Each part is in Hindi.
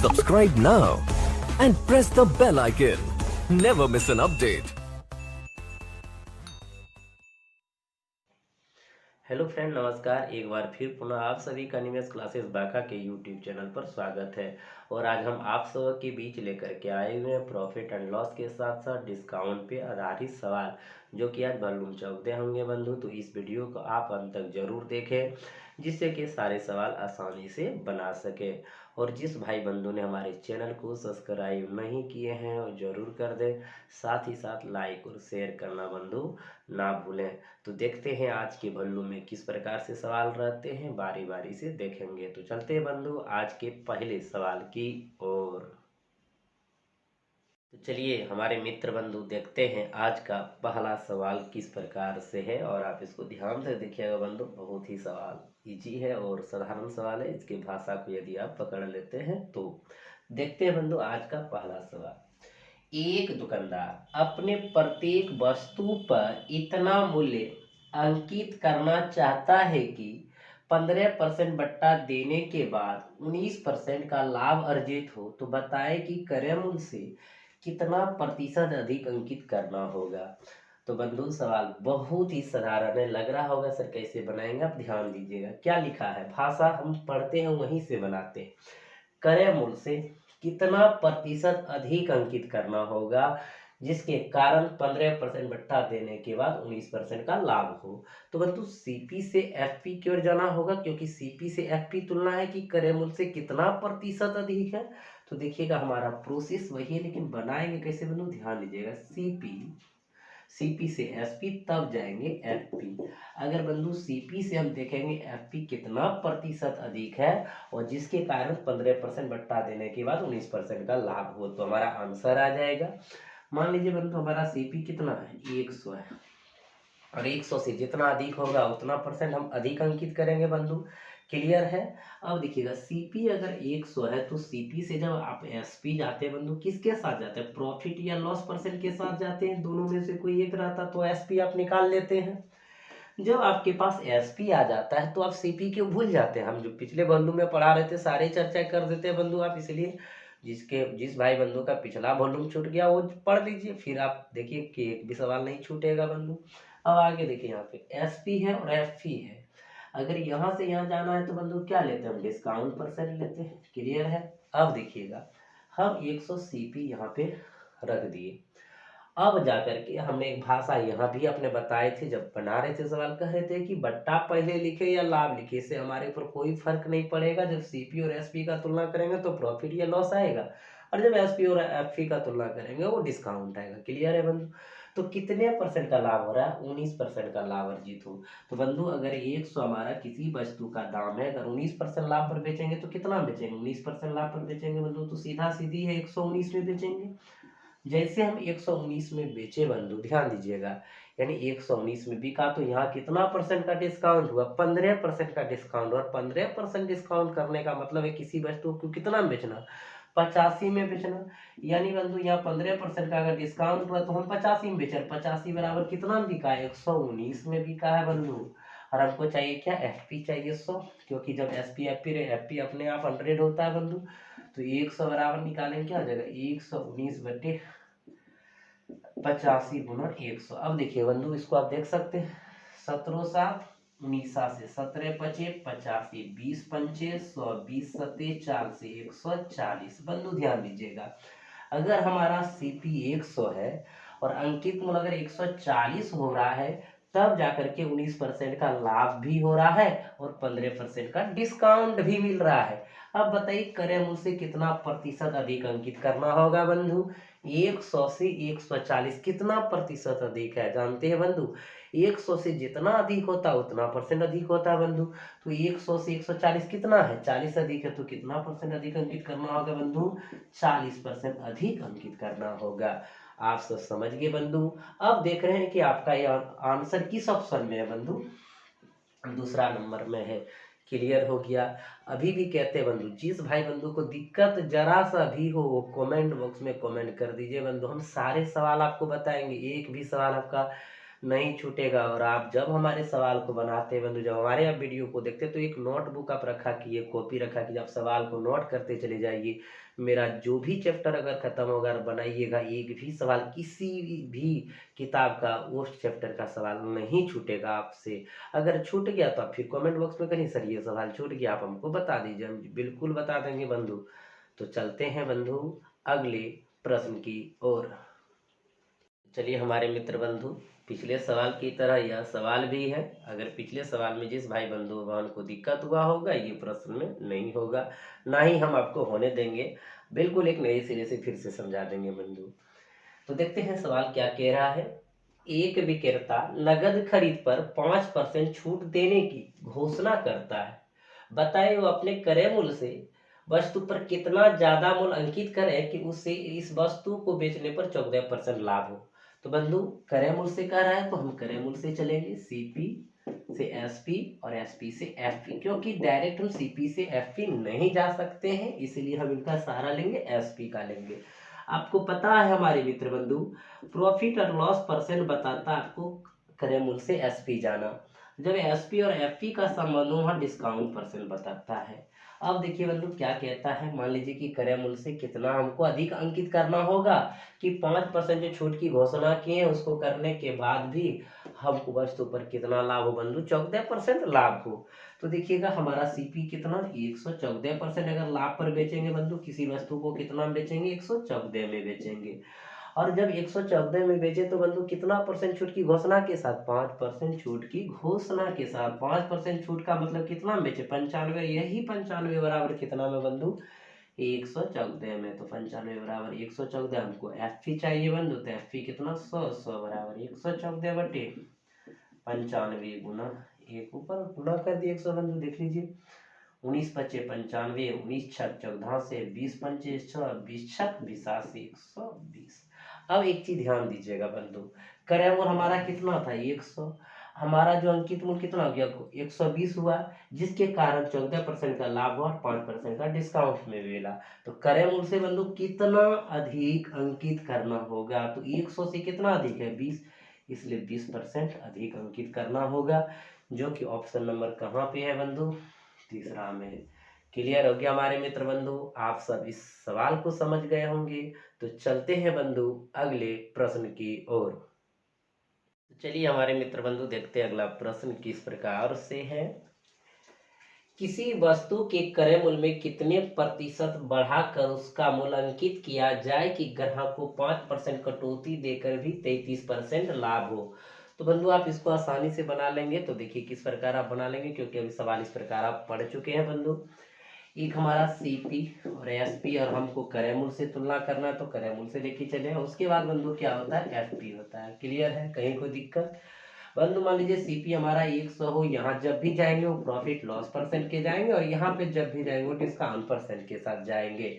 Subscribe now and press the bell icon. Never miss an update. Hello friend, नमस्कार। एक बार फिर पुनः आप सभी का निमेश क्लासेस बांका के यूट्यूब चैनल पर स्वागत है। और आज हम आप सब के बीच लेकर के आए हुए हैं प्रॉफिट एंड लॉस के साथ साथ डिस्काउंट पे आधारित सवाल, जो कि आज मालूम चौकते होंगे बंधु। तो इस वीडियो को आप अंत तक जरूर देखें, जिससे कि सारे सवाल आसानी से बना सके। और जिस भाई बंधु ने हमारे चैनल को सब्सक्राइब नहीं किए हैं वो जरूर कर दें, साथ ही साथ लाइक और शेयर करना बंधु ना भूलें। तो देखते हैं आज के भल्लू में किस प्रकार से सवाल रहते हैं, बारी बारी से देखेंगे। तो चलते हैं बंधु आज के पहले सवाल की ओर। तो चलिए हमारे मित्र बंधु देखते हैं आज का पहला सवाल किस प्रकार से है। और आप इसको ध्यान से देखिएगा बंधु, बहुत ही सवाल इजी है और साधारण सवाल है। इसके भाषा को यदि आप पकड़ लेते हैं तो देखते हैं बंधु आज का पहला सवाल। एक दुकानदार अपने प्रत्येक वस्तु पर इतना मूल्य अंकित करना चाहता है कि 15% बट्टा देने के बाद 19% का लाभ अर्जित हो। तो बताए कि क्रय मूल्य से कितना प्रतिशत अधिक अंकित करना होगा। तो बंधु सवाल बहुत ही साधारण है, लग रहा होगा सर कैसे बनाएंगे, आप ध्यान दीजिएगा। क्या लिखा है, भाषा हम पढ़ते हैं वहीं से बनाते हैं। क्रय मूल्य से कितना प्रतिशत अधिक अंकित करना होगा, जिसके कारण 15% बट्टा देने के बाद 19% का लाभ हो। तो बंधु सीपी से एफपी की ओर जाना होगा, क्योंकि सीपी से एफपी तुलना है कि क्रय मूल्य से कितना प्रतिशत अधिक है। तो देखिएगा हमारा प्रोसेस वही है, लेकिन बनाएंगे कैसे बंधु, ध्यान दीजिएगा। सीपी से एसपी तब जाएंगे एफपी। अगर बंधु सीपी से हम देखेंगे एफपी कितना प्रतिशत अधिक है और जिसके कारण 15% बट्टा देने के बाद 19% का लाभ हो, तो हमारा आंसर आ जाएगा। मान लीजिए बंधु हमारा सीपी कितना है, 100 है, और 100 से जितना अधिक होगा उतना परसेंट हम अधिक अंकित करेंगे बंधु। क्लियर है। अब देखिएगा सीपी अगर 100 है तो सीपी से जब आप एसपी जाते हैं बंधु, किसके साथ जाते हैं, प्रॉफिट या लॉस परसेंट के साथ जाते हैं। दोनों में से कोई एक रहता तो एसपी आप निकाल लेते हैं। जब आपके पास एसपी आ जाता है तो आप सीपी क्यों भूल जाते हैं। हम जो पिछले बंधु में पढ़ा रहे थे सारे चर्चा कर देते हैं बंधु आप, इसलिए जिस भाई बंधु का पिछला वॉल्यूम छूट गया वो पढ़ लीजिए, फिर आप देखिए कि एक भी सवाल नहीं छूटेगा बंधु। अब आगे देखिए, यहाँ पे एसपी है और एफपी है। अगर यहाँ से यहाँ जाना है तो बंधु क्या लेते हैं हम, डिस्काउंट परसेंट लेते हैं। क्लियर है। अब देखिएगा हम 100 सीपी यहाँ पे रख दिए। अब जाकर के हमने एक भाषा यहाँ भी अपने बताए थे, जब बना रहे थे सवाल कह रहे थे कि बट्टा पहले लिखे या लाभ लिखे, इससे हमारे ऊपर कोई फर्क नहीं पड़ेगा। जब सीपी और एसपी का तुलना करेंगे तो प्रॉफिट या लॉस आएगा, और जब एसपी और एफपी का तुलना करेंगे वो डिस्काउंट आएगा। क्लियर है बंधु। तो कितने परसेंट का लाभ हो रहा है, 19% का लाभ अर्जित हो। तो बंधु अगर 100 हमारा किसी वस्तु का दाम है, अगर 19% लाभ पर बेचेंगे तो कितना बेचेंगे, 19% लाभ पर बेचेंगे बंधु, तो सीधा सीधी है 119 में बेचेंगे। जैसे हम 119 में बेचे बंधु, ध्यान दीजिएगा, यानी 119 में बिका तो यहाँ कितना परसेंट का डिस्काउंट हुआ, 15% का डिस्काउंट। और 15% डिस्काउंट करने का मतलब है किसी वस्तु को कितना बेचना, 85 में बेचना। यानी बंधु यहाँ 15% का अगर डिस्काउंट हुआ तो हम 85 में बेचे, 85 बराबर कितना में बिका, 119 में बिका है बंधु। और हमको चाहिए क्या, एफपी चाहिए 100, क्योंकि जब एसपी एफपी अपने आप 100 होता है बंधु। तो 100 बराबर निकालेंगे क्या हो जाएगा, 119 बटे 85 गुना 100। अब देखिए बंधु इसको आप देख सकते हैं, 17 7 19 से 17 पचे 85, 20 पंचे 100, 20 सत्ते 4 से 140। बंधु ध्यान दीजिएगा, अगर हमारा सीपी 100 है और अंकित मूल्य अगर 140 हो रहा है, तब जाकर के 19% का लाभ भी हो रहा है और 15% का डिस्काउंट भी मिल रहा है। अब बताइए क्रय मूल्य से कितना प्रतिशत अधिक अंकित करना होगा बंधु, 100 से 140 कितना प्रतिशत अधिक है, जानते हैं बंधु। 100 से जितना अधिक होता है उतना परसेंट अधिक होता है बंधु। तो 100 से 140 कितना है, 40 अधिक है, तो कितना परसेंट अधिक अंकित करना होगा बंधु, 40% अधिक अंकित करना होगा। आप सब समझ गए बंधु। अब देख रहे हैं कि आपका यह आंसर किस ऑप्शन में है बंधु, दूसरा नंबर में है। क्लियर हो गया। अभी भी कहते हैं बंधु, जिस भाई बंधु को दिक्कत जरा सा भी हो वो कमेंट बॉक्स में कमेंट कर दीजिए बंधु, हम सारे सवाल आपको बताएंगे, एक भी सवाल आपका नहीं छूटेगा। और आप जब हमारे सवाल को बनाते हैं बंधु, जब हमारे आप वीडियो को देखते हैं, तो एक नोटबुक आप रखा कीजिए, कॉपी रखा कीजिए, आप सवाल को नोट करते चले जाइए। मेरा जो भी चैप्टर अगर खत्म होगा, बनाइएगा, एक भी सवाल किसी भी किताब का उस चैप्टर का सवाल नहीं छूटेगा आपसे। अगर छूट गया तो आप फिर कमेंट बॉक्स में करिए, सर ये सवाल छूट गया, आप हमको बता दीजिए, हम बिल्कुल बता देंगे बंधु। तो चलते हैं बंधु अगले प्रश्न की ओर। चलिए हमारे मित्र बंधु, पिछले सवाल की तरह यह सवाल भी है। अगर पिछले सवाल में जिस भाई बंधु बहन को दिक्कत हुआ होगा, ये प्रश्न में नहीं होगा, ना ही हम आपको होने देंगे। बिल्कुल एक नए सिरे से फिर से समझा देंगे बंधु। तो देखते हैं सवाल क्या कह रहा है। एक विक्रेता नगद खरीद पर 5% छूट देने की घोषणा करता है। बताए वो अपने क्रय मूल्य से वस्तु पर कितना ज्यादा मूल्य अंकित करे कि उससे इस वस्तु को बेचने पर 14% लाभ हो। तो बंधु क्रय मूल्य से कह रहा है, तो हम क्रय मूल्य से चलेंगे, सीपी से एसपी और एसपी से एफपी, क्योंकि डायरेक्ट हम सीपी से एफपी नहीं जा सकते हैं, इसलिए हम इनका सहारा लेंगे, एसपी का लेंगे। आपको पता है हमारे मित्र बंधु, प्रॉफिट और लॉस परसेंट बताता है आपको क्रय मूल्य से एसपी जाना। जब एसपी और एफपी का संबंध हो, वहाँ डिस्काउंट परसेंट बताता है। अब देखिए बंधु क्या कहता है, मान लीजिए कि क्रय मूल्य से कितना हमको अधिक अंकित करना होगा, कि 5% जो छूट की घोषणा की है उसको करने के बाद भी हमको वस्तु पर कितना लाभ हो बंधु, 14% लाभ हो। तो देखिएगा हमारा सीपी कितना, 114% अगर लाभ पर बेचेंगे बंधु, किसी वस्तु को कितना में बेचेंगे, 114 में बेचेंगे। और जब 114 में बेचे तो बंधु कितना परसेंट छूट की घोषणा के साथ, 5% छूट की घोषणा के साथ। 5% छूट का मतलब कितना में बेचे, 95, यही 95 बराबर कितना में बंधु, 114 में। तो 95 बराबर 114, हमको एफ पी चाहिए बंधु, तो एफ पी कितना, 100 बराबर 114 बटे 95 गुना एक, ऊपर गुना कर दिए 100 बंधु, देख लीजिए, 19 पचे 95, 19 छक 14 से, 20 पंचे 100, 20 छक 82, 120। अब एक चीज ध्यान दीजिएगा बंधु, क्रय मूल्य हमारा कितना था, 100, हमारा जो अंकित मूल्य कितना हो गया, 120 हुआ, जिसके कारण 14% का लाभ हुआ और 5% का डिस्काउंट में मिला। तो क्रय मूल्य से बंधु कितना अधिक अंकित करना होगा, तो 100 से कितना अधिक है, 20, इसलिए 20% अधिक अंकित करना होगा, जो कि ऑप्शन नंबर कहाँ पे है बंधु, तीसरा में। क्लियर हो गया हमारे मित्र बंधु, आप सब इस सवाल को समझ गए होंगे। तो चलते हैं बंधु अगले प्रश्न की ओर। तो चलिए हमारे मित्र बंधु देखते हैं अगला प्रश्न किस प्रकार से है। किसी वस्तु के क्रय मूल्य में कितने प्रतिशत बढ़ाकर उसका मूल्य अंकित किया जाए कि ग्राहक को 5% कटौती देकर भी 33% लाभ हो। तो बंधु आप इसको आसानी से बना लेंगे। तो देखिए किस प्रकार आप बना लेंगे, क्योंकि अभी सवाल इस प्रकार आप पढ़ चुके हैं बंधु। एक हमारा सीपी और एसपी, और हमको क्रय मूल्य से तुलना करना है, तो क्रय मूल्य से लेके चले। उसके बाद बंधु क्या होता है, एफपी होता है। क्लियर है, कहीं कोई दिक्कत बंधु। मान लीजिए सीपी हमारा 100 हो, यहाँ जब भी जाएंगे वो प्रॉफिट लॉस परसेंट के जाएंगे, और यहाँ पे जब भी जाएंगे वो डिस्काउंट परसेंट के साथ जाएंगे।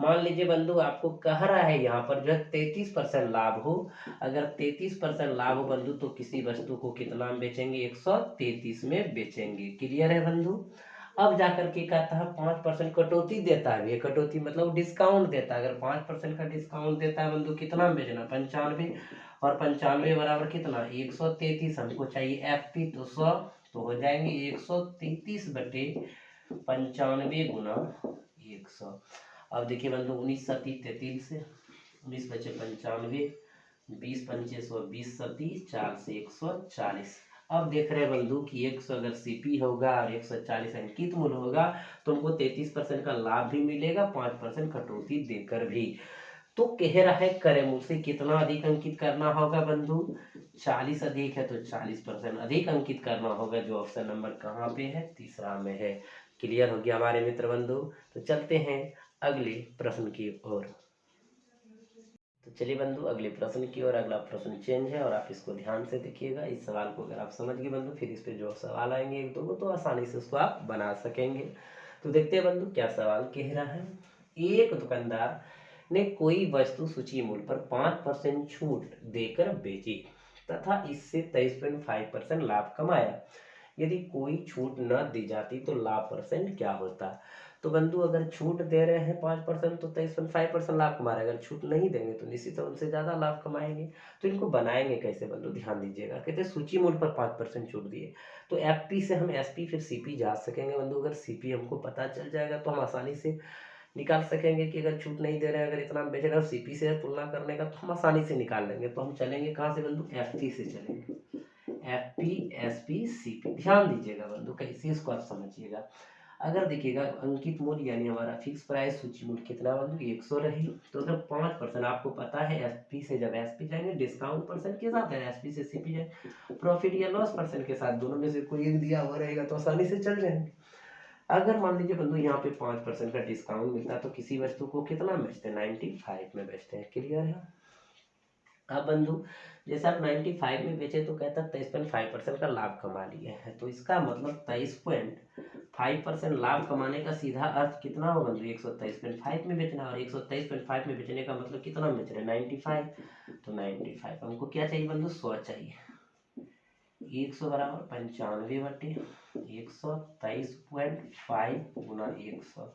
मान लीजिए बंधु आपको कह रहा है यहाँ पर जो है 33% लाभ हो। अगर 33% लाभ हो बंधु, तो किसी वस्तु को कितना में बेचेंगे, 133 में बेचेंगे। क्लियर है बंधु। अब जाकर के कहता है 5% कटौती देता है, ये कटौती मतलब डिस्काउंट देता है। अगर 5% का डिस्काउंट देता है बंधु, कितना में बेचना, 95, और 95 बराबर कितना, 133, हमको चाहिए एफ पी, तो 100, तो हो जाएंगे 133 बटे 95 गुना 100। अब देखिए बंधु 19 सती 33, 19 बचे 95, 20 पंचे 100, 20 सती 4 से 140। अब देख रहे हैं बंधु कि 100 अगर सीपी होगा और 140 अंकित मूल्य होगा, तो हमको 33% का लाभ भी मिलेगा, 5% कटौती देकर भी। तो कह रहा है क्रय मूल्य से कितना अधिक अंकित करना होगा बंधु, 40 अधिक है तो 40% अधिक अंकित करना होगा, जो ऑप्शन नंबर कहाँ पे है, तीसरा में है। क्लियर हो गया हमारे मित्र बंधु। तो चलते हैं अगले प्रश्न की ओर। तो चलिए बंधु अगले प्रश्न की ओर। अगला प्रश्न चेंज है और आप इसको ध्यान से देखिएगा। इस सवाल को अगर आप समझ गए बंधु, फिर इस पे जो सवाल आएंगे एक दो को, तो आसानी से उसको आप बना सकेंगे। तो देखते हैं बंधु क्या सवाल कह रहा है। एक दुकानदार ने कोई वस्तु सूची मूल्य पर 5% छूट देकर बेची तथा इससे 23.5% लाभ कमाया। यदि कोई छूट न दी जाती तो लाभ परसेंट क्या होता। तो बंधु अगर छूट दे रहे हैं 5% तो 23.5% लाभ कमा रहे हैं, अगर छूट नहीं देंगे तो निश्चित उनसे ज़्यादा लाभ कमाएंगे। तो इनको बनाएंगे कैसे बंधु, ध्यान दीजिएगा। कहते हैं सूची मूल्य पर 5% छूट दिए, तो एफपी से हम एसपी फिर सीपी जा सकेंगे बंधु। अगर सीपी हमको पता चल जाएगा तो हम आसानी से निकाल सकेंगे कि अगर छूट नहीं दे रहे हैं, अगर इतना बेच रहे हैं और सीपी से तुलना करने का, तो हम आसानी से निकाल लेंगे। तो हम चलेंगे कहाँ से बंधु, एफपी से चलेंगे। एफपी एसपी सीपी, ध्यान दीजिएगा बंधु कैसे इसको आप समझिएगा। अगर देखिएगा अंकित मूल्य यानी हमारा फिक्स प्राइस सूची मूल्य कितना बंधु 100 रही, तो अगर 5% आपको पता है एसपी से जब एसपी जाएंगे डिस्काउंट परसेंट के साथ है, एसपी से सीपी जाए प्रॉफिट या लॉस परसेंट के साथ, दोनों में से कोई एक दिया हुआ रहेगा तो आसानी से चल जाएंगे। अगर मान लीजिए बंधु यहाँ पे 5% का डिस्काउंट मिलता है तो किसी वस्तु को कितना बेचते हैं 95 में बेचते हैं, क्लियर है। अब बंधु जैसे आप 95 में बेचे तो कहता है 23.5% का लाभ कमा लिए हैं, तो इसका मतलब 23.5% लाभ कमाने का सीधा अर्थ कितना हो बंधु 123.5 में बेचना, और 123.5 में बेचने का मतलब कितना बेच रहे हैं 95, तो 95 हमको क्या चाहिए बंधु 100 चाहिए। 100 बराबर 95 बटे 123.5 गुना 100,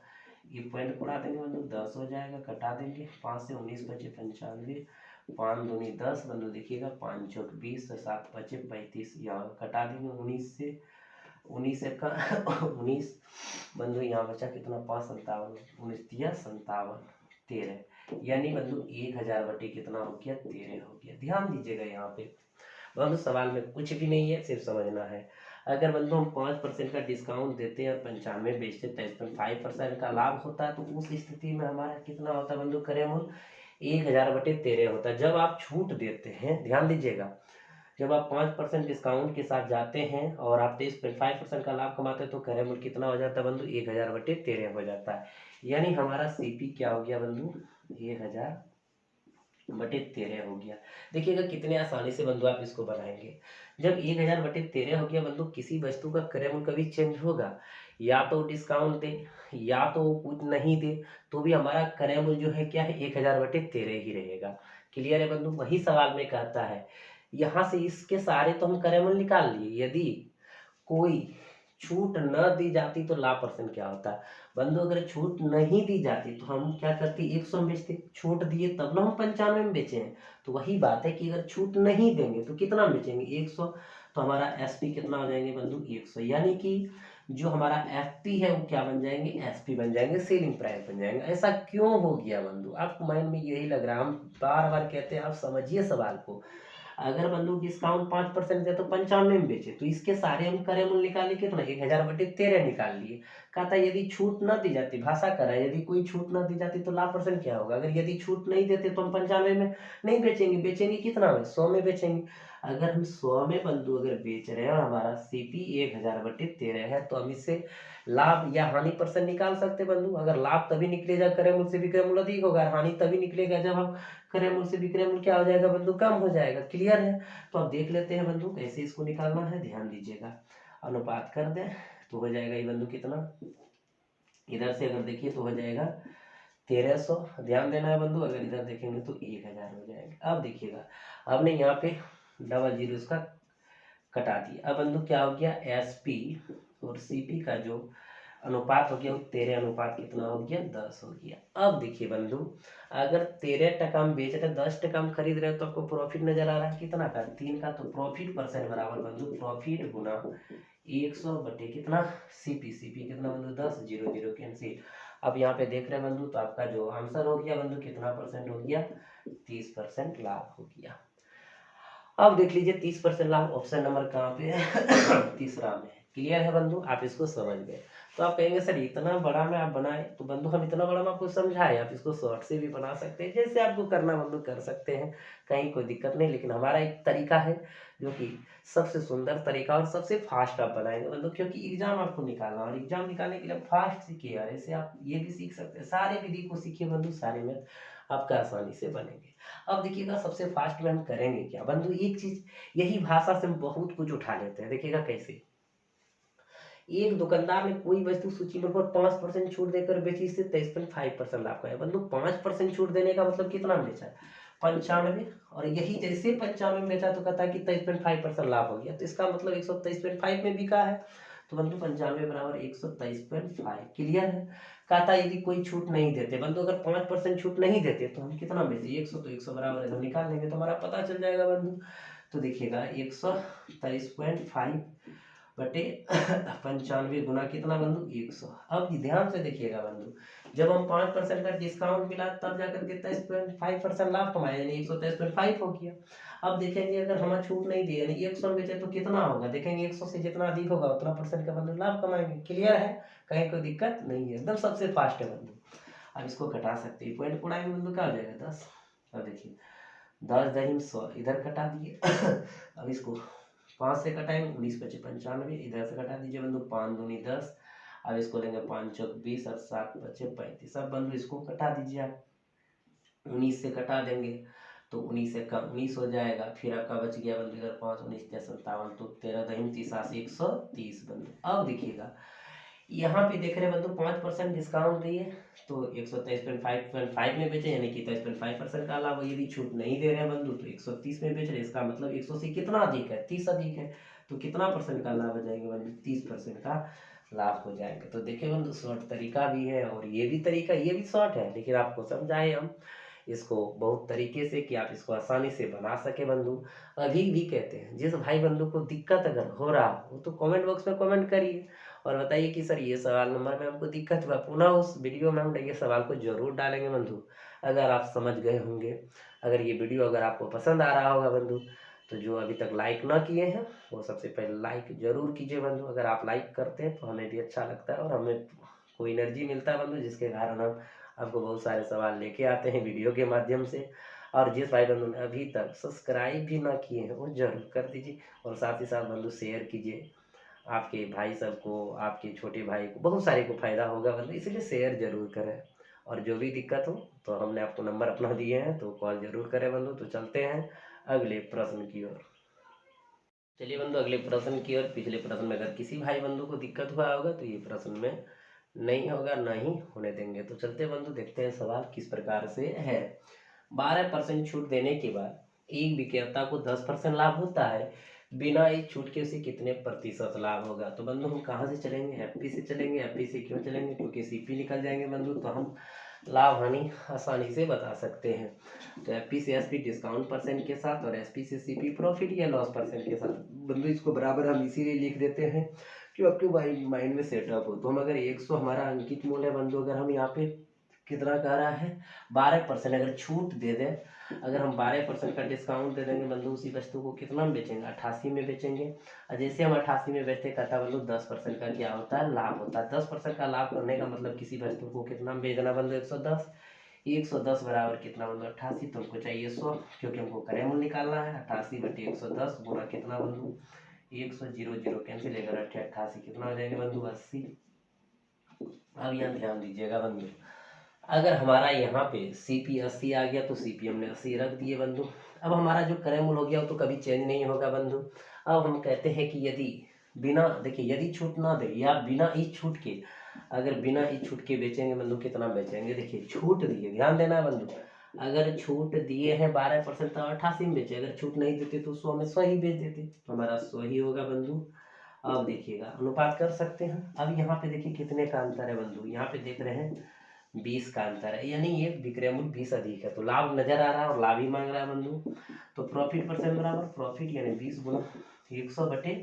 ये पॉइंट उड़ा देंगे बंधु 10 हो जाएगा, कटा देंगे 5 से 19 बचे 95, 5 दूनी 10 बंधु देखिएगा, 5 चौक 20, 7 बचे 35, यहाँ कटा देंगे 19 से, 19 का 19 बंधु यहाँ बचा कितना 5 57, 19 दिया 57, 13, यानी बंधु 1000 बटे कितना हो गया 13 हो गया। ध्यान दीजिएगा यहाँ पे बंधु सवाल में कुछ भी नहीं है, सिर्फ समझना है। अगर बंधु हम 5% का डिस्काउंट देते हैं और 95 बेचते 23.5% का लाभ होता है, तो उस स्थिति में हमारा कितना होता है बंधु क्रय मूल्य 1000 बटे 13 होता है। जब आप छूट देते हैं, ध्यान दीजिएगा, जब आप 5% डिस्काउंट के साथ जाते हैं और आप 23.5% का लाभ कमाते हैं तो क्रय मूल्य कितना हो जाता है बंधु 1000 बटे 13 हो जाता है। यानी हमारा सीपी क्या हो गया बंधु 1000 बटे 13 हो गया। देखिएगा कितने आसानी से बंधु आप इसको बनाएंगे। जब 1000 बटे 13 हो गया बंधु, किसी वस्तु का क्रय मूल्य कभी चेंज होगा, या तो डिस्काउंट दे या तो कुछ नहीं दे, तो भी हमारा क्रय मूल्य जो है क्या है 1000 बटे 13 ही रहेगा। क्लियर है बंधु। वही सवाल में कहता है, यहाँ से इसके सारे तो हम क्रय मूल्य निकाल लिए, यदि कोई छूट न दी जाती तो लाभ परसेंट क्या होता बंधु, अगर छूट नहीं दी जाती तो हम क्या करते 100 में बेचते, छूट दिए तब ना हम 95 में बेचे हैं। तो वही बात है कि अगर छूट नहीं देंगे तो कितना बेचेंगे 100, तो हमारा एसपी कितना हो जाएंगे बंधु 100, यानी कि जो हमारा एफपी है वो क्या बन जाएंगे एसपी बन जाएंगे, सेलिंग प्राइस बन जाएंगे। ऐसा क्यों हो गया बंधु, आपको माइंड में यही लग रहा है, हम बार बार कहते हैं आप समझिए सवाल को। अगर बंधु डिस्काउंट 5% दिया तो 95 में बेचे, तो इसके सारे हम क्रय मूल्य निकाले कितना 1000 बटे 13 निकाल लिए। कहता है यदि छूट न दी जाती, भाषा कर रहा है, यदि कोई छूट न दी जाती तो लाभ परसेंट क्या होगा, अगर यदि छूट नहीं देते तो हम 95 में नहीं बेचेंगे, बेचेंगे कितना में 100 में बेचेंगे। अगर हम 100 में बंधु अगर बेच रहे हैं और हमारा सीपी 1000 बटे 13 है, तो हम इससे लाभ या हानि परसेंट निकाल सकते बंधु। अगर लाभ तभी निकलेगा क्रय मूल्य से विक्रय मूल्य अधिक होगा, हानि तभी निकलेगा जब हम क्रय मूल्य से विक्रय मूल्य क्या हो जाएगा बंधु कम हो जाएगा। क्लियर है। तो अब देख लेते हैं बंधु कैसे इसको निकालना है, ध्यान दीजिएगा। अनुपात कर दें तो हो जाएगा ये बंधु कितना, इधर से अगर देखिए तो हो जाएगा 1300, ध्यान देना है बंधु, अगर इधर देखेंगे तो 1000 हो जाएगा। अब देखिएगा हमने यहाँ पे डबल जीरो इसका कटा दिया। अब बंधु क्या हो गया एसपी और सीपी का जो अनुपात हो गया वो 13 अनुपात कितना हो गया 10 हो गया। अब देखिए बंधु अगर 13% हम बेच रहे 10% हम खरीद रहे तो आपको प्रॉफिट नजर आ रहा है कितना का 3 का, तो प्रॉफिट परसेंट बराबर बंधु प्रॉफिट गुना 100 बटे कितना सीपी, सीपी कितना बंधु 10, 0 0 कैंसिल। अब यहाँ पे देख रहे हैं बंधु, तो आपका जो आंसर हो गया बंधु कितना परसेंट हो गया 30% लाभ हो गया। अब देख लीजिए 30% लाभ ऑप्शन नंबर कहाँ पे है तीसरा में। क्लियर है बंधु, आप इसको समझ गए। तो आप कहेंगे सर इतना बड़ा में आप बनाए, तो बंधु हम इतना बड़ा में आपको समझाए, आप इसको शॉर्ट से भी बना सकते हैं, जैसे आपको करना बंधु कर सकते हैं, कहीं कोई दिक्कत नहीं। लेकिन हमारा एक तरीका है जो कि सबसे सुंदर तरीका और सबसे फास्ट आप बनाएंगे बंधु, क्योंकि एग्जाम आपको निकालना, और एग्जाम निकालने के लिए फास्ट सीखिए, और ऐसे आप ये भी सीख सकते हैं, सारे विधि को सीखिए बंधु, सारे में आपका आसानी से बनेंगे। अब देखिएगा सबसे फास्ट में हम करेंगे क्या बंधु, एक चीज यही भाषा से हम बहुत कुछ उठा लेते हैं। देखिएगा कैसे, एक दुकानदार ने कोई वस्तु सूची में 5% छूट देकर बेची, इससे 23.5% लाभ का है बंधु। 5% छूट देने का मतलब कितना बेचा 95, और यही जैसे 95 में बेचा तो कहता है कि 23.5% लाभ हो गया, तो इसका मतलब 123.5 में बिका है। तो बंधु 95 बराबर 123.5। क्लियर है। कहा था यदि कोई छूट नहीं देते बंधु, अगर 5% छूट नहीं देते तो हम कितना बेचे 100, तो 100 बराबर हम निकाल लेंगे तो हमारा पता चल जाएगा बंधु। तो देखिएगा 123.5 बटे 95 गुना कितना बंधु 100। अब ध्यान से देखिएगा बंधु, जब हम 5% का डिस्काउंट मिला तब जाकर के 23.5% लाभ कमाए, यानी 123.5 हो गया। अब देखेंगे अगर हमें छूट नहीं दी यानी 100 में बेचे तो कितना होगा, देखेंगे 100 से जितना अधिक होगा उतना परसेंट का बंधु लाभ कमाएंगे। क्लियर है, कहीं कोई दिक्कत नहीं है, एकदम सबसे फास्ट है बंधु। अब इसको घटा सकते हैं, पॉइंट उड़ाएंगे बंधु, क्या हो जाएगा 10। अब देखिए 10 दही 100 इधर घटा दिए अब इसको 5 से कटाएंगे 19 पचे 95, इधर से घटा दीजिए बंधु 5 दूनी 10। अब इसको लेंगे 5 चौक 20 और 7 पचे 35। अब बंधु इसको कटा दीजिए आप, 19 से कटा देंगे तो 19 से कम 19 हो जाएगा। फिर आपका बच गया बंधु इधर 5 19 57, तो 13 दही 30 130 बंधु। अब देखिएगा यहाँ पे देख रहे हैं बंधु 5% डिस्काउंट दिए तो 123.5 में बेचे, यानी कि 23.5% का लाभ। यदि छूट नहीं दे रहे हैं बंधु तो 130 में बेच रहे, इसका मतलब 100 से कितना अधिक है 30 अधिक है, तो कितना परसेंट का लाभ हो जाएंगे बंधु 30% का लाभ हो जाएंगे। तो देखिए बंधु शॉर्ट तरीका भी है और ये भी तरीका, ये भी शॉर्ट है, लेकिन आपको समझाए हम इसको बहुत तरीके से कि आप इसको आसानी से बना सके बंधु। अभी भी कहते हैं जिस भाई बंधु को दिक्कत अगर हो रहा हो तो कमेंट बॉक्स में कमेंट करिए और बताइए कि सर ये सवाल नंबर में हमको दिक्कत हुआ। पुनः उस वीडियो में हम ये सवाल को जरूर डालेंगे बंधु, अगर आप समझ गए होंगे। अगर ये वीडियो अगर आपको पसंद आ रहा होगा बंधु तो जो अभी तक लाइक ना किए हैं वो सबसे पहले लाइक जरूर कीजिए बंधु। अगर आप लाइक करते हैं तो हमें भी अच्छा लगता है और हमें कोई एनर्जी मिलता है बंधु, जिसके कारण हम आपको बहुत सारे सवाल लेके आते हैं वीडियो के माध्यम से। और जिस भाई बंधु ने अभी तक सब्सक्राइब भी ना किए हैं वो जरूर कर दीजिए और साथ ही साथ बंधु शेयर कीजिए, आपके भाई सबको, आपके छोटे भाई को, बहुत सारे को फायदा होगा बंधु, इसलिए शेयर जरूर करें। और जो भी दिक्कत हो तो हमने आपको नंबर अपना दिए हैं तो कॉल जरूर करें बंधु। तो चलते हैं अगले प्रश्न की ओर। चलिए बंधु अगले प्रश्न की ओर। पिछले प्रश्न में अगर किसी भाई बंधु को दिक्कत हुआ होगा तो ये प्रश्न में नहीं होगा, नहीं होने देंगे। तो चलते बंधु देखते हैं सवाल किस प्रकार से है। 12% छूट देने के बाद एक विक्रेता को 10% लाभ होता है, बिना इस छूट के उसे कितने प्रतिशत लाभ होगा। तो बंधु हम कहाँ से चलेंगे, एफपी से चलेंगे। एफपी से क्यों चलेंगे, क्योंकि सीपी निकल जाएंगे बंधु तो हम लाभ हानि आसानी से बता सकते हैं। तो एफपी से एसपी डिस्काउंट परसेंट के साथ और एसपी से सीपी प्रॉफिट या लॉस परसेंट के साथ। बंधु इसको बराबर हम इसीलिए लिख देते हैं कि आपके माइंड में सेटअप हो। तो हम अगर 100 हमारा अंकित मूल्य है बंधु, अगर हम यहाँ पे कितना कह रहा है 12% अगर छूट दे दें, अगर हम 12% का डिस्काउंट दे देंगे बंधु उसी वस्तु को कितना में बेचेंगे 88 में बेचेंगे। और जैसे हम 88 में बेचते कहता बंधु 10% का क्या होता है लाभ होता है। 10% का लाभ करने का मतलब किसी वस्तु को कितना में बेचना बंधु 110। 110 बराबर कितना बंधु 88, तो हमको चाहिए 100 क्योंकि हमको क्रय मूल्य निकालना है। 88 बटे 110 गुना कितना बंधु 100, 0 0 कैंसिल, 88 कितना हो जाएंगे बंधु 80। अब यहाँ ध्यान दीजिएगा बंधु, अगर हमारा यहाँ पे सीपी 80 आ गया तो सीपी हमने 80 रख दिए बंधु। अब हमारा जो क्रय मूल्य हो गया वो तो कभी चेंज नहीं होगा बंधु। अब हम कहते हैं कि यदि बिना, देखिए यदि छूट ना दे या बिना इस छूट के, अगर बिना इस छूट के बेचेंगे बंधु कितना बेचेंगे। देखिए छूट दिए, ध्यान देना है बंधु, अगर छूट दिए हैं 12% तो 88 में बेचे, अगर छूट नहीं देते तो 100 में 100 ही बेच देते, तो हमारा 100 ही होगा बंधु। अब देखिएगा अनुपात कर सकते हैं। अब यहाँ पे देखिए कितने का अंतर है बंधु, यहाँ पे देख रहे हैं 20 का अंतर है, यानी ये विक्रय मूल्य 20 अधिक है तो लाभ नजर आ रहा है और लाभ ही मांग रहा है बंधु। तो प्रॉफिट परसेंट बराबर प्रॉफिट यानी 20 गुना 100 बटे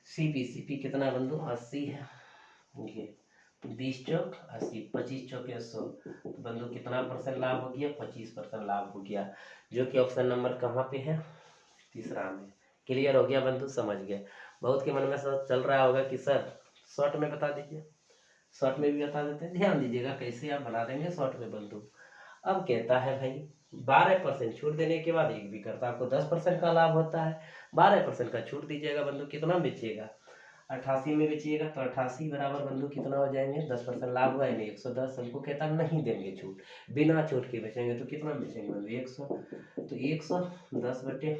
सीपी। सीपी कितना बंधु 80 है, ये 20 चौक 80, 25 चौक 100, तो बंधु कितना परसेंट लाभ हो गया 25% लाभ हो गया, जो कि ऑप्शन नंबर कहाँ पे है तीसरा में। क्लियर हो गया बंधु, समझ गए। बहुत के मन में सब चल रहा होगा कि सर शॉर्ट में बता दीजिए, शॉर्ट में भी बता देते हैं, ध्यान दीजिएगा कैसे आप बना देंगे शॉर्ट में बंधु। अब कहता है भाई 12% छूट देने के बाद एक विक्रेता को 10% का लाभ होता है। 12% का छूट दीजिएगा बंधु कितना बेचिएगा 88 में बेचिएगा, तो 88 बराबर बंधु कितना हो जाएंगे 10% लाभ हुआ यानी 110। हमको कहता नहीं देंगे छूट, बिना छूट के बेचेंगे तो कितना बेचेंगे बंधु 100, तो 110 बटे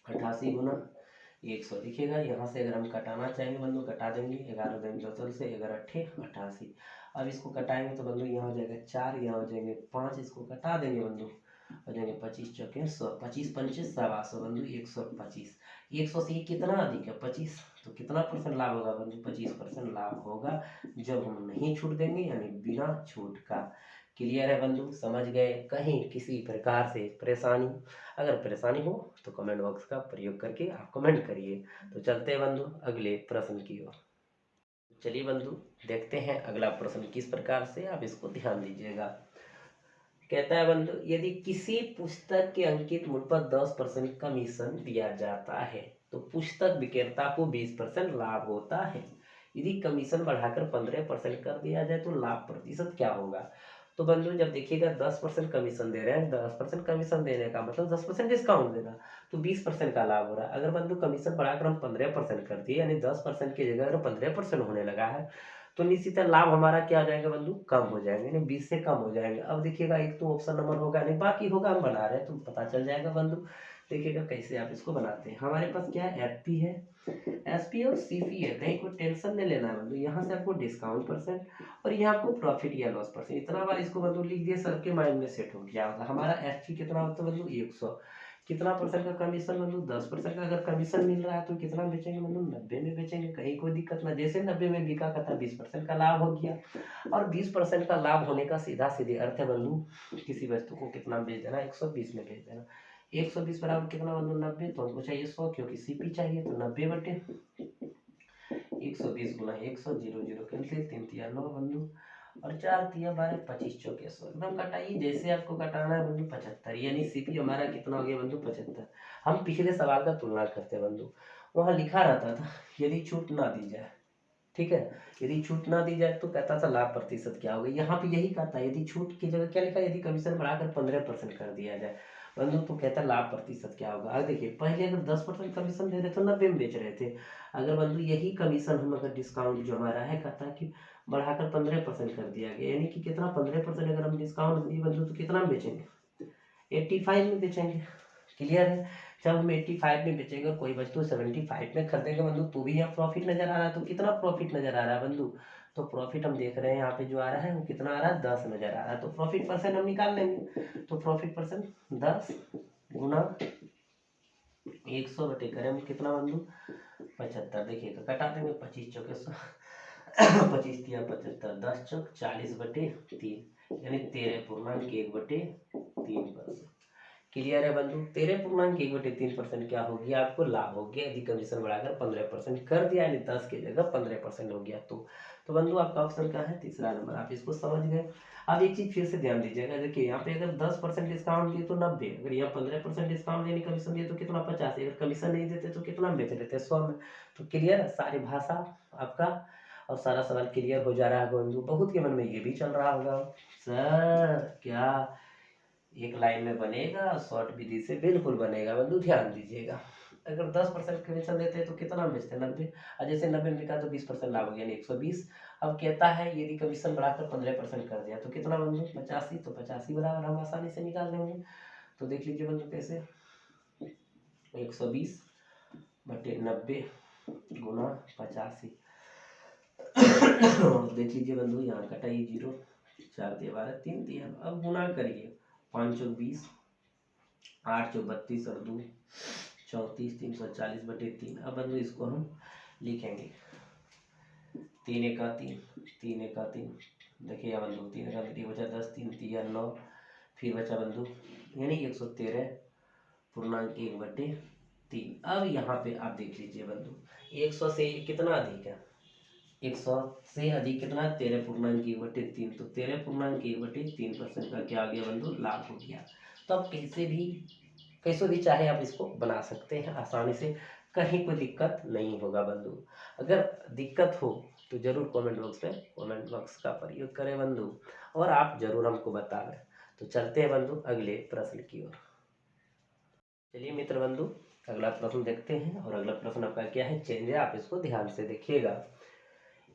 88 गुना 100। देखिएगा यहाँ से अगर हम कटाना चाहेंगे बंधु कटा देंगे, 11 दिन 10 से 11 × 88। अब इसको कटाएंगे तो बंधु यहाँ हो जाएगा 4, यहाँ हो जाएंगे 5, इसको कटा देंगे बंधु हो जाएंगे 25 चौके 100, 25 पंचे 125 बंधु 125। 100 से ये कितना अधिक है 25, तो कितना परसेंट लाभ होगा बंधु 25% लाभ होगा जब हम नहीं छूट देंगे, यानी बिना छूट का। क्लियर है बंधु, समझ गए? कहीं किसी प्रकार से परेशानी, अगर परेशानी हो तो कमेंट बॉक्स का प्रयोग करके आप कमेंट करिए। तो चलते हैं बंधु अगले प्रश्न की ओर। चलिए बंधु देखते हैं अगला प्रश्न किस प्रकार से, आप इसको ध्यान दीजिएगा। कहता है बंधु, यदि किसी पुस्तक के अंकित मूल्य पर 10% कमीशन दिया जाता है तो पुस्तक विक्रेता को 20% लाभ होता है। यदि कमीशन बढ़ाकर 15% कर दिया जाए तो लाभ प्रतिशत क्या होगा? तो बंधु जब देखिएगा 10% कमीशन दे रहे हैं, 10% कमीशन देने का मतलब 10% डिस्काउंट देना, तो 20% का लाभ हो रहा है। अगर बंधु कमीशन बढ़ाकर हम 15% कर दिए, यानी 10% की जगह अगर 15% होने लगा है, तो निश्चित लाभ हमारा क्या हो जाएगा बंधु? कम हो जाएंगे, यानी 20 से कम हो जाएंगे। अब देखिएगा एक तो ऑप्शन नंबर होगा नहीं, बाकी होगा हम बना रहे हैं तो पता चल जाएगा बंधु। देखिएगा कैसे आप इसको बनाते हैं। हमारे पास क्या है, एफपी है, एसपी और सीपी है, कहीं कोई टेंशन नहीं लेना है बंधु। यहाँ से आपको डिस्काउंट परसेंट और यहाँ आपको प्रॉफिट या लॉस परसेंट, इतना बार इसको बंधु लिख दिए, सबके माइंड में सेट हो गया होगा। हमारा एफपी कितना होता है बंधु 100, कितना परसेंट का कमीशन बंधु 10% का अगर कमीशन मिल रहा है तो कितना बेचेंगे बंधु 90 में बेचेंगे, कहीं कोई दिक्कत ना। जैसे 90 में बिका था 20% का लाभ हो गया, और 20% का लाभ होने का सीधा सीधे अर्थ है बंधु किसी वस्तु को कितना बेच देना 120 में बेच देना। 120 बराबर कितना बंधु 90, तो हमको चाहिए 100 क्योंकि सीपी चाहिए, तो 90 बटे 120 गुना 100, 0 0 कैंसिल, 3 तिया 9 बंधु और 4 तिया 12, 25 चौके 100, एकदम कटाइए जैसे आपको कटाना है बंधु 75, यानी सीपी हमारा कितना हो गया बंधु 75। हम पिछले सवाल का तुलना करते हैं बंधु, वहाँ लिखा रहता था यदि छूट ना दी जाए, ठीक है, यदि छूट ना दी जाए तो कहता था लाभ प्रतिशत क्या होगा, यहाँ पे यही कहता है यदि छूट की जगह क्या लिखा, यदि कमीशन बढ़ाकर 15% कर दिया जाए बंधु तो कहता है लाभ प्रतिशत क्या होगा। अब देखिए पहले अगर 10% कमीशन दे रहे थे 90 में बेच रहे थे, अगर बंधु यही कमीशन हम अगर डिस्काउंट जो हमारा है कहता है कि बढ़ाकर 15% कर दिया गया, यानी कि कितना 15% अगर हम डिस्काउंट दिए बंधु तो कितना में बेचेंगे 85 में बेचेंगे। क्लियर है, जब हम 85 में बेचेंगे और कोई वस्तु 75 में खरीदेंगे बंधु तो भी यहाँ प्रॉफिट नजर आ रहा है, तो कितना प्रॉफिट नजर आ रहा है बंधु, तो प्रॉफिट हम देख रहे हैं यहाँ पे जो आ रहा है वो कितना आ रहा है 10 नजर आ रहा है, तो प्रॉफिट परसेंट हम निकाल लेंगे, तो प्रॉफिट परसेंट 10 गुना 100 बटे करें हम कितना बंधु 75, देखिएगा कटा देंगे 25 चौके 25 तिया 75, 10 चौक 40 बटे 3, यानी 13.1/3%। क्लियर है बंधु, 13.1/3% क्या हो गया आपको लाभ हो गया, यदि कमीशन बढ़ाकर 15% कर दिया, यानी 10 की जगह 15% हो गया। तो बंधु आपका ऑप्शन क्या है, तीसरा नंबर, आप इसको समझ गए। अब एक चीज फिर से ध्यान दीजिएगा, देखिए यहाँ पे अगर 10% डिस्काउंट दिए तो 90, अगर यहाँ 15% डिस्काउंट यानी कमीशन दिए तो कितना 85, अगर कमीशन नहीं देते तो कितना बेच देते 100 में। तो क्लियर है, सारी भाषा आपका और सारा सवाल क्लियर हो जा रहा है बंधु। बहुत के मन में ये भी चल रहा होगा सर क्या एक लाइन में बनेगा, शॉर्ट विधि से बिल्कुल बनेगा बंधु, ध्यान दीजिएगा। अगर 10% कमीशन देते हैं तो कितना बेचते हैं 90, और जैसे 90 में बिका तो 20% लाभ हो गया 120। अब कहता है यदि कमीशन बढ़ाकर 15% कर दिया तो कितना बंधु 85, तो 85 बराबर हम आसानी से निकाल लेंगे। तो देख लीजिए बंधु कैसे 120 बटे 90 गुना 85 देख लीजिए बंधु यहाँ कटाइए 0, 4 दिया 12, 3 दिया, अब गुना करिए 5 चौक 20, 8 चौक 32 और 2 34, 340 बटे 3। अब बंधु इसको हम लिखेंगे 3 एका 3, 3 एका 3, देखिए बंधु 3 एका 3 बचा 10, 3 तिया 9, फिर बचा बंधु यानी 113.1/3। अब यहाँ पे आप देख लीजिए बंधु 100 से कितना अधिक है, 100 से अधिक कितना 13.1/3, तो 13.1/3% का क्या आ गया बंधु लाभ हो गया। तो आप कैसे भी चाहे आप इसको बना सकते हैं आसानी से, कहीं कोई दिक्कत नहीं होगा बंधु। अगर दिक्कत हो तो जरूर कमेंट बॉक्स का प्रयोग करें बंधु, और आप जरूर हमको बताएं। तो चलते हैं बंधु अगले प्रश्न की ओर। चलिए मित्र बंधु अगला प्रश्न देखते हैं, और अगला प्रश्न आपका क्या है चेंज है, आप इसको ध्यान से देखिएगा।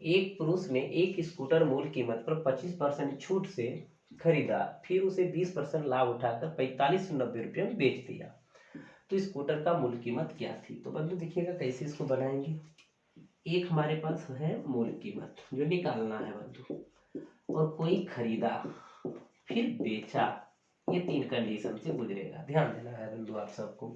एक पुरुष ने एक स्कूटर मूल कीमत पर 25% छूट से खरीदा, फिर उसे 20% लाभ उठाकर 45 से 90 रुपये में बेच दिया, तो स्कूटर का मूल कीमत क्या थी। तो बंधु देखिएगा कैसे इसको बनाएंगे। एक हमारे पास है मूल कीमत जो निकालना है बंधु, और कोई खरीदा फिर बेचा, ये 3 कंडीशन से गुजरेगा, ध्यान देना है बंधु आप सबको।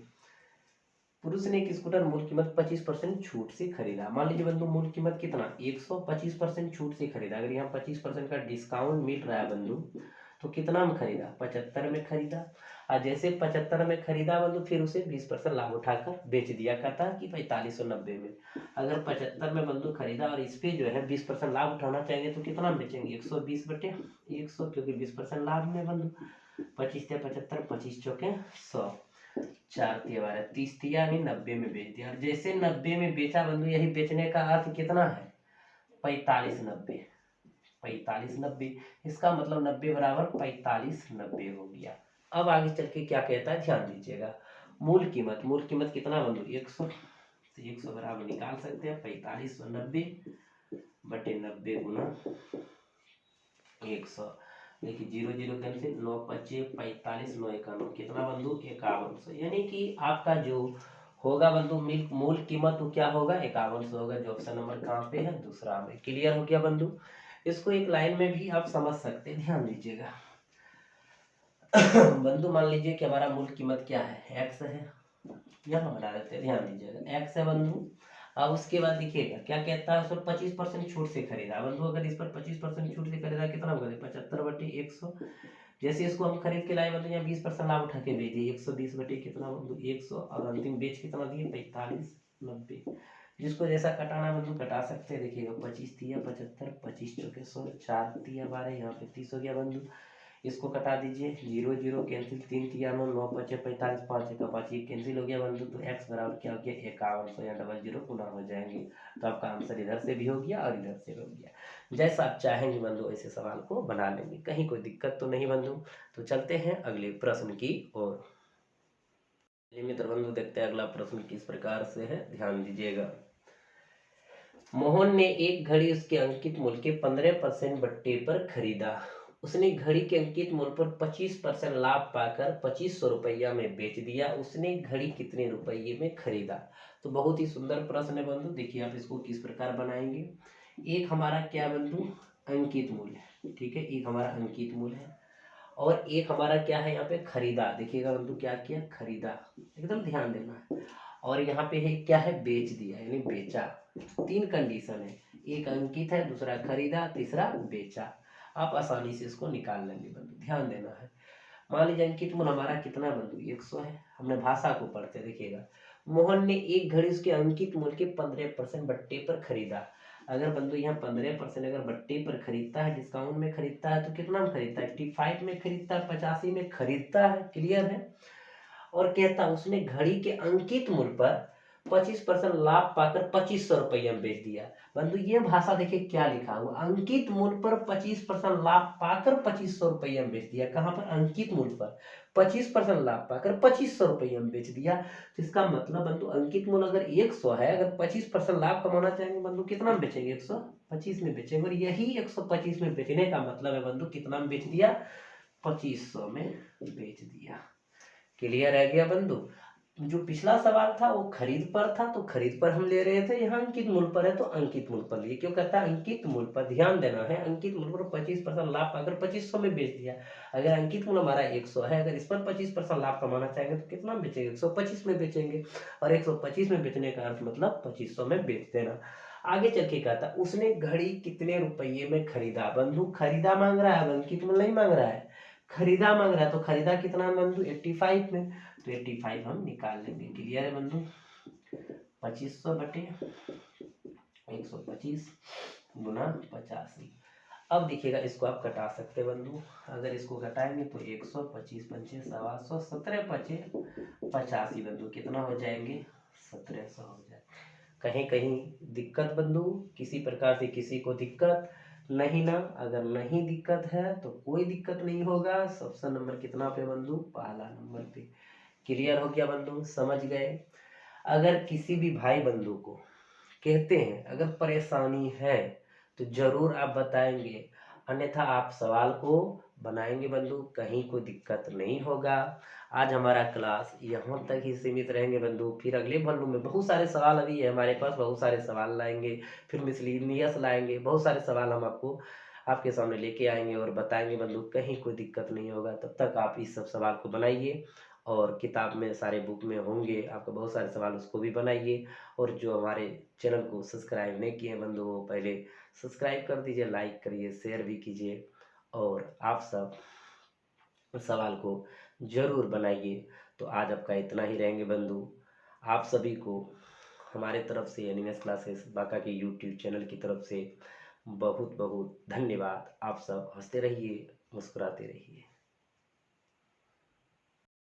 पुरुष ने एक स्कूटर मूल कीमत 25% छूट से खरीदा। मान लीजिए बंधु मूल कीमत कितना 125% छूट से खरीदा। अगर यहाँ 25% का डिस्काउंट मिल रहा है बंधु तो कितना में खरीदा 75 में खरीदा। और जैसे 75 में खरीदा बंधु फिर उसे 20% लाभ उठाकर बेच दिया। कहता है कि 4590 में। अगर 75 में बंधु खरीदा और इस पे जो है 20% लाभ उठाना चाहेंगे तो कितना में बेचेंगे 120 बटे 100, क्योंकि 20% लाभ में बंधु 25 या 75, 25 चौके 100, 4 तिया 12, 30 तिया यानी 90 में बेच दिया। और जैसे 90 में बेचा बंधु, यही बेचने का अर्थ कितना है 4590, 4590। इसका मतलब 90 बराबर 4590 हो गया। अब आगे चल के क्या कहता है ध्यान दीजिएगा। मूल कीमत कितना बंधु 100, तो 100 बराबर निकाल सकते हैं 4590 बटे 90 गुना 100। देखिए 0 0 कैंसिल, 9 25 45, 9 51 कितना बंधु 5100। यानी कि आपका जो होगा बंधु मूल कीमत वो क्या होगा 5100 होगा, जो ऑप्शन नंबर कहाँ पे है दूसरा में। क्लियर हो गया बंधु। इसको एक लाइन में भी आप समझ सकते हैं, ध्यान दीजिएगा। बंधु मान लीजिए कि हमारा मूल कीमत क्या है एक्स है, यहाँ बना देते हैं, ध्यान दीजिएगा एक्स है बंधु। अब उसके बाद देखिएगा क्या कहता है, उस पर 25% छूट से खरीदा बंधु। अगर इस पर 25% छूट से खरीदा कितना होगा 75 बटे 100। जैसे इसको हम खरीद के लाए बंधु, यहाँ 20% लाभ उठा के बेच दिए 120 बटे कितना बंधु 100, और अंतिम बेच कितना दिए 4590। जिसको जैसा कटाना बंधु कटा सकते हैं। देखिएगा 25 तिया 75, 25 चौके 100, 4 तिया 12, यहाँ पे 30 हो गया बंधु। इसको कटा दीजिए 0 0 कैंसिल, 3 तिया 9, 9 5 45, 5 1 5 ये कैंसिल हो गया बंधु। तो x बराबर क्या हो गया 5100, या 00 गुना हो जाएंगे। तो आपका आंसर इधर से भी हो गया और इधर से हो गया। जैसा आप चाहेंगे बंधु ऐसे सवाल को बना लेंगे, कहीं कोई दिक्कत तो नहीं बंधु। तो चलते हैं अगले प्रश्न की ओर। मित्र बंधु देखते हैं अगला प्रश्न किस प्रकार से है, ध्यान दीजिएगा। मोहन ने एक घड़ी उसके अंकित मूल्य के 15% बट्टे पर खरीदा। उसने घड़ी के अंकित मूल्य पर 25% लाभ पाकर 2500 रुपया में बेच दिया। उसने घड़ी कितने रुपये में खरीदा। तो बहुत ही सुंदर प्रश्न है बंधु। देखिए आप इसको किस प्रकार बनाएंगे। एक हमारा क्या बंधु अंकित मूल्य, ठीक है, एक हमारा अंकित मूल्य है, और एक हमारा क्या है यहाँ पे खरीदा। देखिएगा बंधु क्या किया खरीदा, एकदम ध्यान देना है। और यहाँ पे है क्या है बेच दिया यानी बेचा। 3 कंडीशन है, एक अंकित है, दूसरा खरीदा, तीसरा बेचा। आप आसानी से इसको निकाल लेंगे बंधु, ध्यान देना है। मान लीजिए अंकित मूल्य हमारा कितना बंधु 100 है। हमने भाषा को पढ़ते देखिएगा। मोहन ने एक घड़ी उसके अंकित मूल्य के 15% बट्टे पर खरीदा। अगर बंधु यहाँ 15% अगर बट्टे पर खरीदता है, डिस्काउंट में खरीदता है, तो कितना में खरीदता है 85 में खरीदता है, 85 में खरीदता है। क्लियर है। और कहता उसने घड़ी के अंकित मूल्य पर 25% लाभ पाकर 2500 रुपये में बेच दिया। बंधु ये भाषा देखिए क्या लिखा हुआ, अंकित मूल्य पर 25% लाभ पाकर 2500 रुपये में बेच दिया। कहाँ पर अंकित मूल्य पर 25% लाभ पाकर 2500 रुपये में बेच दिया। तो इसका मतलब बंधु अंकित मूल्य अगर 100 है, अगर 25% लाभ कमाना चाहेंगे बंधु कितना में बेचेंगे 125 में बेचेंगे। और यही 125 में बेचने का मतलब है बंधु कितना में बेच दिया 2500 में बेच दिया। क्लियर है गया बंधु। जो पिछला सवाल था वो खरीद पर था, तो खरीद पर हम ले रहे थे, यहाँ अंकित मूल्य पर है तो अंकित मूल्य पर लिए। क्यों कहता है अंकित मूल्य पर, ध्यान देना है। अंकित मूल्य पर 25% लाभ पाकर 2500 में बेच दिया। अगर अंकित मूल्य हमारा 100 है, अगर इस पर 25% लाभ कमाना चाहेंगे तो कितना बेचेंगे 125 में बेचेंगे। और 125 में बेचने का अर्थ मतलब 2500 में बेच देना। आगे चल के कहता उसने घड़ी कितने रुपये में खरीदा। बंधु खरीदा मांग रहा है, अंकित मूल्य नहीं मांग रहा है, खरीदा मांग रहा है। तो खरीदा कितना बंधु 85 में, तो 85 हम निकाल लेंगे। क्लियर है बंधु। 2500 बटे 125 गुना 85। अब देखिएगा इसको आप कटा सकते हैं बंधु। अगर इसको घटाएंगे तो 100, 25 पंचे 125, 17 पचे 85 बंधु कितना हो जाएंगे 1700 हो जाए। कहीं कहीं दिक्कत बंधु, किसी प्रकार से किसी को दिक्कत नहीं ना। अगर नहीं दिक्कत है तो कोई दिक्कत नहीं होगा। ऑप्शन नंबर कितना पे बंधु पहला नंबर पे। क्लियर हो गया बंधु, समझ गए। अगर किसी भी भाई बंधु को कहते हैं अगर परेशानी है तो जरूर आप बताएंगे, अन्यथा आप सवाल को बनाएंगे बंधु, कहीं कोई दिक्कत नहीं होगा। आज हमारा क्लास यहाँ तक ही सीमित रहेंगे बंधु। फिर अगले वॉल्यूम में बहुत सारे सवाल अभी है हमारे पास, बहुत सारे सवाल लाएंगे, फिर मिसलिनियस लाएंगे, बहुत सारे सवाल हम आपको आपके सामने लेके आएंगे और बताएंगे बंधु, कहीं कोई दिक्कत नहीं होगा। तब तक आप इस सब सवाल को बनाइए और किताब में सारे बुक में होंगे आपके बहुत सारे सवाल, उसको भी बनाइए। और जो हमारे चैनल को सब्सक्राइब नहीं किए हैं बंधु, वो पहले सब्सक्राइब कर दीजिए, लाइक करिए, शेयर भी कीजिए। और आप सब सवाल को जरूर बनाइए। तो आज आपका इतना ही रहेंगे बंधु। आप सभी को हमारे तरफ से एनिमेस क्लासेस बाका के यूट्यूब चैनल की तरफ से बहुत बहुत धन्यवाद। आप सब हंसते रहिए, मुस्कुराते रहिए।